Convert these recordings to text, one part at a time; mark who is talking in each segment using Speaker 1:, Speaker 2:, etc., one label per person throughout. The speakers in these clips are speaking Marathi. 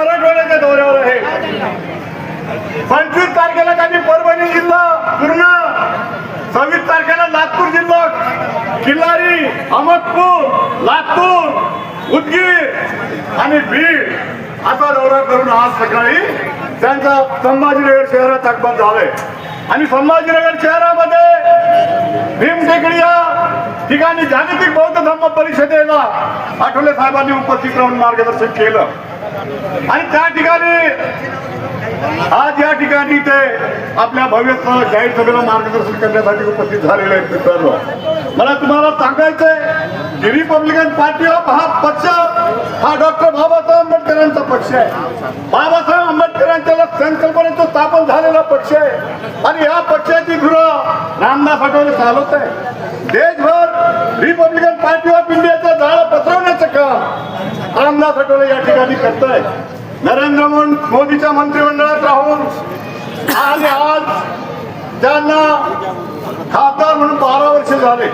Speaker 1: मराठवाड्याच्या दौऱ्यावर आहे. 25 तारखेला काही परभणी जिल्हा पूर्ण, 26 तारखेला नागपूर जिल्हा, किल्लारी, अहमदपूर, लातूर, उदगीर आणि बीड असा दौरा करून आज सकाळी त्यांचा संभाजीनगर शहरात आगमन झालंय. आणि संभाजीनगर शहरामध्ये भीमटेकडी या ठिकाणी जागतिक बौद्ध धर्म परिषदेला आठवले साहेबांनी उपस्थित राहून मार्गदर्शन केलं. आणि त्या ठिकाणी आज या ठिकाणी ते आपल्या भव्य जाहीर सभेला मार्गदर्शन करण्यासाठी उपस्थित झालेले आहेत. मित्रांनो, मला तुम्हाला सांगायचंय की रिपब्लिकन पार्टी ऑफ हा पक्ष हा डॉक्टर बाबासाहेब आंबेडकरांचा पक्ष आहे. बाबासाहेब आंबेडकरांच्या संकल्पनेतून स्थापन झालेला पक्ष आहे. आणि या पक्षाची धुरा रामदास आठवले चालवत आहे. देशभर रिपब्लिकन पार्टी ऑफ इंडियाचं जाळं पसरवण्याचं काम रामदास आठवले या ठिकाणी करत आहे. नरेंद्र मोदीच्या मंत्रिमंडळात राहून आणि आज त्यांना खासदार म्हणून 12 वर्ष झाले,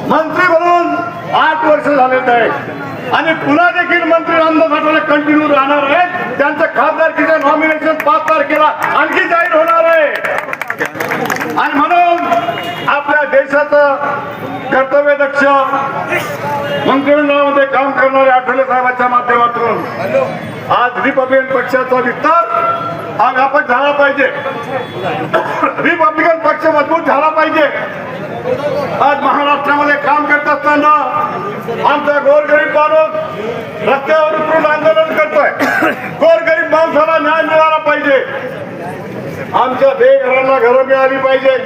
Speaker 1: मंत्री म्हणून 8 वर्ष झालेत आहेत. आणि पुन्हा देखील मंत्री रामदास आठवले कंटिन्यू राहणार आहेत. त्यांचं खासदारकीचं नॉमिनेशन 5 तारखेला आणखी जाहीर होणार आहे. आणि म्हणून आपल्या देशाचं कर्तव्यदक्ष मंत्रिमंडळामध्ये काम करणारे आठवले साहेबांच्या माध्यमातून आज रिपब्लिकन पक्षाचा विस्तार हा व्यापक झाला पाहिजे. रिपब्लिकन पक्ष मजबूत झाला पाहिजे. आज महाराष्ट्रामध्ये काम करत असताना आमचा गोरगरीब माणूस रस्त्यावर उतरून आंदोलन करतोय. गोरगरीब माणसाला न्याय मिळाला पाहिजे. आमच्या बेघरांना घरं मिळाली पाहिजे.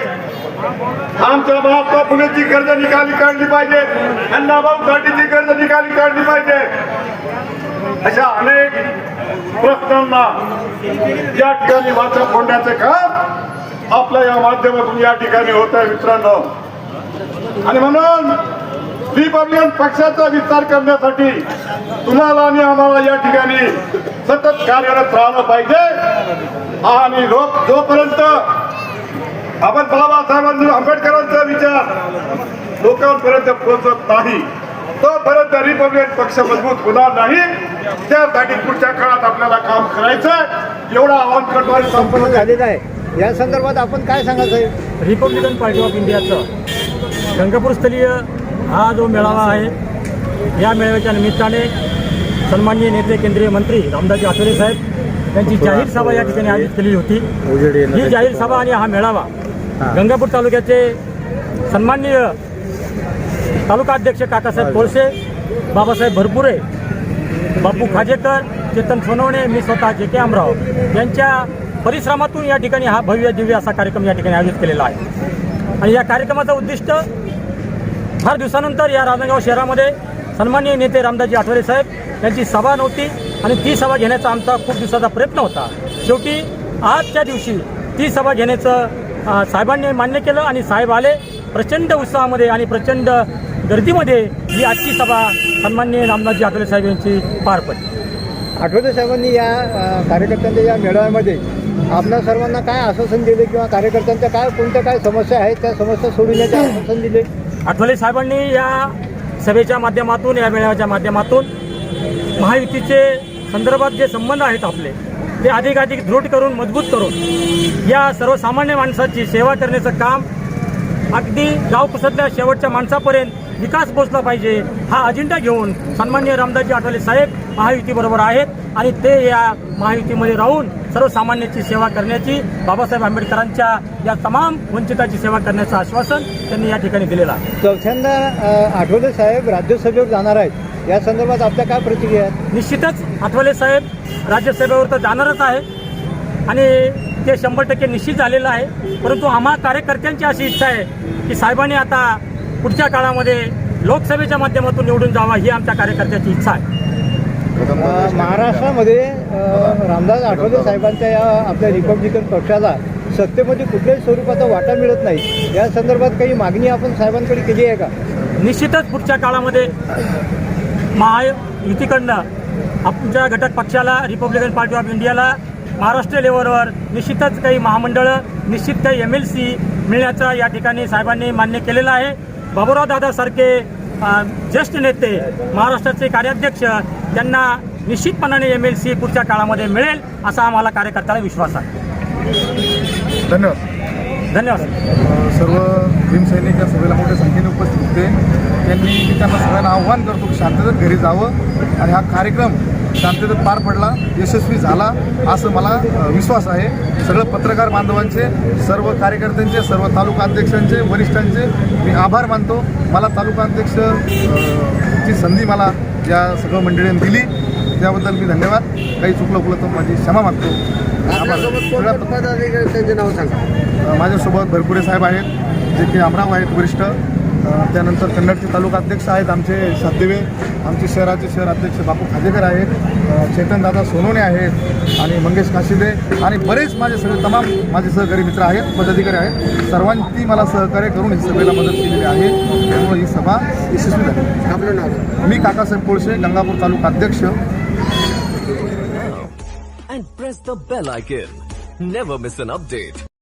Speaker 1: आमच्या महात्मा फुलेची कर्ज काढली पाहिजे. अण्णाभाऊ साठेची कर्ज काढली पाहिजे. अशा अनेक प्रश्नांना या ठिकाणी वाचा फोडण्याचे काम आपल्या या माध्यमातून या ठिकाणी होत आहे. मित्रांनो, आणि म्हणून रिपब्लिकन पक्षाचा विस्तार करण्यासाठी तुम्हाला आणि आम्हाला या ठिकाणी सतत कार्यरत राहणं पाहिजे. आणि जोपर्यंत आपण बाबासाहेब आंबेडकरांचा विचार लोकांपर्यंत पोहोचत नाही तोपर्यंत रिपब्लिकन पक्ष मजबूत होणार नाही. त्यासाठी पुढच्या काळात आपल्याला काम करायचं एवढं आवाहन करणारे
Speaker 2: संपन्न झालेलं आहे. या संदर्भात आपण काय सांगाल साहेब?
Speaker 3: रिपब्लिकन पार्टी ऑफ इंडियाचं गंगापूरस्थलीय हा जो मेळावा आहे, या मेळाव्याच्या निमित्ताने सन्माननीय नेते केंद्रीय मंत्री रामदासजी आठवले साहेब यांची जाहीर सभा या ठिकाणी आयोजित केली होती. ही जाहीर सभा आणि हा मेळावा गंगापूर तालुक्याचे सन्माननीय तालुका अध्यक्ष काकासाहेब कोळसे, बाबासाहेब भरपुरे, बापू खाजेकर, चेतन सोनवणे, मी स्वतः जे.के. आमराव यांच्या परिश्रमातून या ठिकाणी हा भव्य दिव्य असा कार्यक्रम या ठिकाणी आयोजित केलेला आहे. आणि या कार्यक्रमाचं उद्दिष्ट फार दिवसानंतर या राजनांदगाव शहरामध्ये सन्माननीय नेते रामदासजी आठवले साहेब यांची सभा नव्हती आणि ती सभा घेण्याचा आमचा खूप दिवसाचा प्रयत्न होता. शेवटी आजच्या दिवशी ती सभा घेण्याचं साहेबांनी मान्य केलं आणि साहेब आले. प्रचंड उत्साहामध्ये आणि प्रचंड गर्दीमध्ये ही आजची सभा सन्माननीय रामदासजी आठवले साहेब यांची पार पडली.
Speaker 2: आठवले साहेबांनी या कार्यकर्त्यांच्या या मेळाव्यामध्ये आपल्या सर्वांना काय आश्वासन दिले किंवा कार्यकर्त्यांच्या कोणत्या काय समस्या आहेत त्या समस्या सोडवण्याचे आश्वासन दिले?
Speaker 3: आठवले साहेबांनी या सभेच्या माध्यमातून, या मेळाव्याच्या माध्यमातून महायुतीचे संदर्भात जे संबंध आहेत आपले ते अधिकाधिक दृढ करून, मजबूत करून या सर्वसामान्य माणसाची सेवा करण्याचं काम अगदी गावकुसातल्या शेवटच्या माणसापर्यंत विकास पोचला पाहिजे हा अजेंडा घेऊन सन्माननीय रामदासजी आठवले साहेब महायुतीबरोबर आहेत. आणि ते या महायुतीमध्ये राहून सर्वसामान्याची सेवा करण्याची, बाबासाहेब आंबेडकरांच्या या तमाम वंचिताची सेवा करण्याचं आश्वासन त्यांनी या ठिकाणी दिलेलं आहे.
Speaker 2: चौथ्यांदा आठवले साहेब राज्यसभेवर जाणार आहेत. या संदर्भात आपल्या काय प्रतिक्रिया आहेत?
Speaker 3: निश्चितच आठवले साहेब राज्यसभेवर तर जाणारच आहे आणि ते 100% निश्चित झालेलं आहे. परंतु आम्हा कार्यकर्त्यांची अशी इच्छा आहे की साहेबांनी आता पुढच्या काळामध्ये लोकसभेच्या माध्यमातून निवडून जावा ही आमच्या कार्यकर्त्याची इच्छा आहे.
Speaker 2: महाराष्ट्रामध्ये रामदास आठवले साहेबांच्या या आपल्या रिपब्लिकन पक्षाला सत्तेमध्ये कुठल्याही स्वरूपाचा वाटा मिळत नाही. या संदर्भात काही मागणी आपण साहेबांकडे केली आहे का?
Speaker 3: निश्चितच पुढच्या काळामध्ये महायुतीकडनं आमच्या घटक पक्षाला रिपब्लिकन पार्टी ऑफ इंडियाला महाराष्ट्र लेवलवर निश्चितच काही महामंडळं, निश्चित काही MLC मिळण्याचा या ठिकाणी साहेबांनी मान्य केलेलं आहे. बाबूराव दादासारखे ज्येष्ठ नेते, महाराष्ट्राचे कार्याध्यक्ष त्यांना निश्चितपणाने MLC पुढच्या काळामध्ये मिळेल असा आम्हाला कार्यकर्त्याला विश्वास आहे. धन्यवाद.
Speaker 4: सर्व भीमसैनिक या सभेला मोठ्या संख्येने उपस्थित होते. त्यांनी त्यांना सगळ्यांना आव्हान करतो की शांततेत घरी जावं आणि हा कार्यक्रम शांततेत पार पडला, यशस्वी झाला असं मला विश्वास आहे. सगळं पत्रकार बांधवांचे, सर्व कार्यकर्त्यांचे, सर्व तालुका अध्यक्षांचे, वरिष्ठांचे मी आभार मानतो. मला तालुका अध्यक्ष ची संधी मला या सगळ्या मंडळींनी दिली त्याबद्दल मी धन्यवाद. काही चुकलं तर माझी क्षमा मागतो.
Speaker 2: त्यांचे नाव सांगा.
Speaker 4: माझ्यासोबत भरपुरे साहेब आहेत, जे की अमराव आहेत वरिष्ठ. त्यानंतर कन्नडचे तालुका अध्यक्ष आहेत आमचे सददेवे, आमचे शहराचे शहर अध्यक्ष बापू खाजेकर आहेत, चेतनदादा सोनवणे आहेत आणि मंगेश काशिदे आणि बरेच माझे सगळे तमाम माझे सहकारी मित्र आहेत, पदाधिकारी आहेत. सर्वांनी मला सहकार्य करून ही सभेला मदत केलेली आहे. त्यामुळे ही सभा यशस्वी झाली.
Speaker 2: आपलं नाव?
Speaker 4: मी काकासाहेब कोळशे, गंगापूर तालुका अध्यक्ष.
Speaker 5: And press the bell icon. Never miss an update.